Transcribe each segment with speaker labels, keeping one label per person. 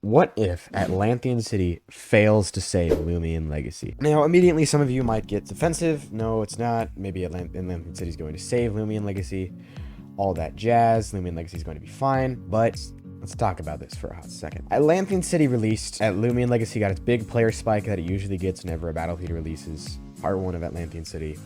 Speaker 1: What if Atlantean City fails to save Loomian Legacy? Now, immediately some of you might get defensive. No, it's not. Maybe Atlantean City is going to save Loomian Legacy. All that jazz. Loomian Legacy is going to be fine. But let's talk about this for a hot second. Atlantean City released. Loomian Legacy got its big player spike that it usually gets whenever a Battlefield releases. Part 1 of Atlantean City.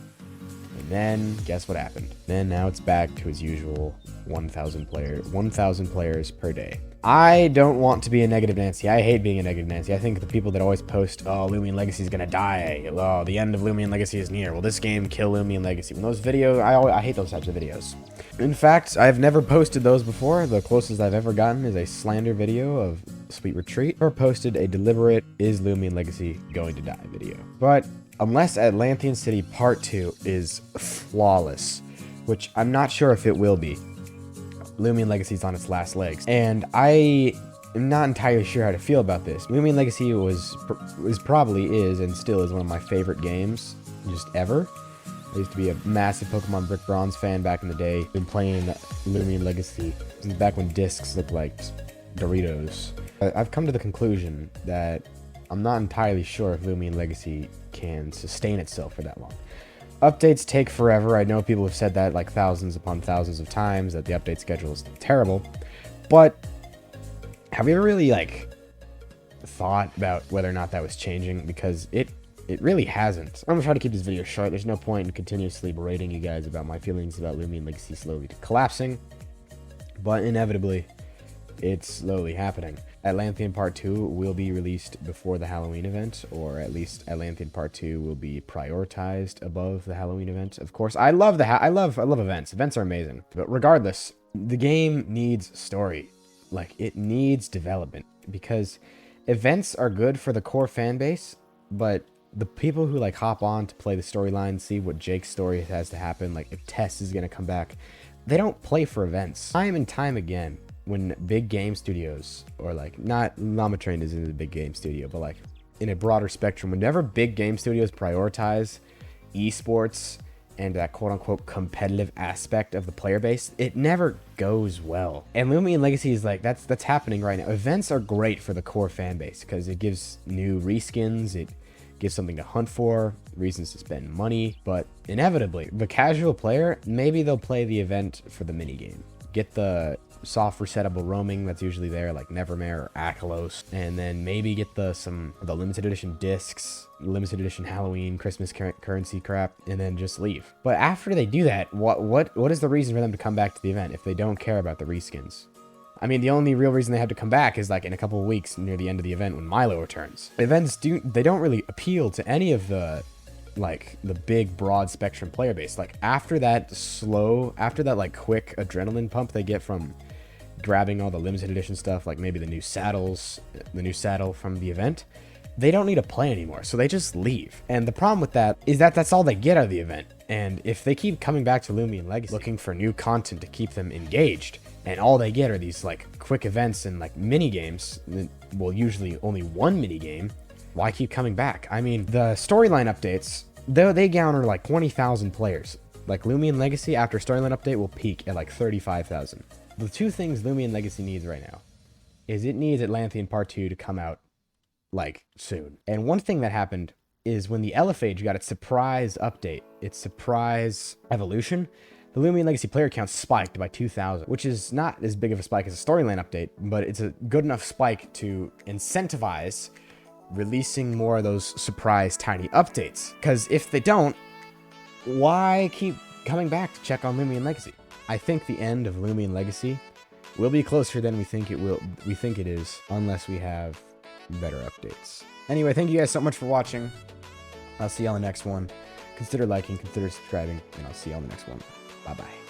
Speaker 1: And then, guess what happened? Then now it's back to its usual 1,000 players per day. I don't want to be a negative Nancy. I hate being a negative Nancy. I think the people that always post, oh, Loomian Legacy is gonna die. Oh, the end of Loomian Legacy is near. Will this game kill Loomian Legacy? When those videos, I hate those types of videos. In fact, I've never posted those before. The closest I've ever gotten is a slander video of Sweet Retreat, or posted a deliberate, is Loomian Legacy going to die video. But unless Atlantean City Part 2 is flawless, which I'm not sure if it will be, Loomian Legacy is on its last legs, and I am not entirely sure how to feel about this. Loomian Legacy probably is and still is one of my favorite games just ever. I used to be a massive Pokemon Brick Bronze fan back in the day. Been playing Loomian Legacy since back when discs looked like Doritos. I've come to the conclusion that I'm not entirely sure if Loomian Legacy can sustain itself for that long. Updates take forever. I know people have said that like thousands upon thousands of times, that the update schedule is terrible. But have you ever really like thought about whether or not that was changing? Because it really hasn't. I'm gonna try to keep this video short. There's no point in continuously berating you guys about my feelings about Loomian Legacy slowly collapsing. But inevitably, it's slowly happening. Atlantean Part 2 will be released before the Halloween event, or at least Atlantean Part 2 will be prioritized above the Halloween event. Of course, I love events. Events are amazing. But regardless, the game needs story. Like, it needs development, because events are good for the core fan base, but the people who like hop on to play the storyline, see what Jake's story has to happen, like if Tess is gonna come back, they don't play for events. Time and time again, when big game studios, or like, not Llama Train is in the big game studio, but like in a broader spectrum, whenever big game studios prioritize esports and that quote-unquote competitive aspect of the player base, it never goes well. And Loomian Legacy is like, that's happening right now. Events are great for the core fan base because it gives new reskins, it gives something to hunt for, reasons to spend money, but inevitably, the casual player, maybe they'll play the event for the minigame. Get the soft resettable roaming that's usually there, like Nevermare or Akalos, and then maybe get the limited edition discs, limited edition Halloween Christmas currency crap, and then just leave. But after they do that, what is the reason for them to come back to the event if they don't care about the reskins? I mean, the only real reason they have to come back is like in a couple of weeks near the end of the event when Milo returns. Events they don't really appeal to any of the big broad spectrum player base. Like after that like quick adrenaline pump they get from grabbing all the limited edition stuff, like maybe the new saddle from the event, they don't need to play anymore, so they just leave. And the problem with that is that that's all they get out of the event. And if they keep coming back to Loomian Legacy looking for new content to keep them engaged, and all they get are these like quick events and like mini games, well, usually only one mini game, why keep coming back? I mean, the storyline updates, though, they garner like 20,000 players. Like Loomian Legacy after storyline update will peak at like 35,000. The two things Loomian Legacy needs right now is it needs Atlantean Part 2 to come out like soon. And one thing that happened is when the Elephage got its surprise update, its surprise evolution, the Loomian Legacy player count spiked by 2,000, which is not as big of a spike as a storyline update, but it's a good enough spike to incentivize releasing more of those surprise tiny updates. Because if they don't, why keep coming back to check on Loomian Legacy? I think the end of Loomian Legacy will be closer than we think it is, unless we have better updates. Anyway, thank you guys so much for watching. I'll see you on the next one. Consider liking, consider subscribing, and I'll see you on the next one. Bye-bye.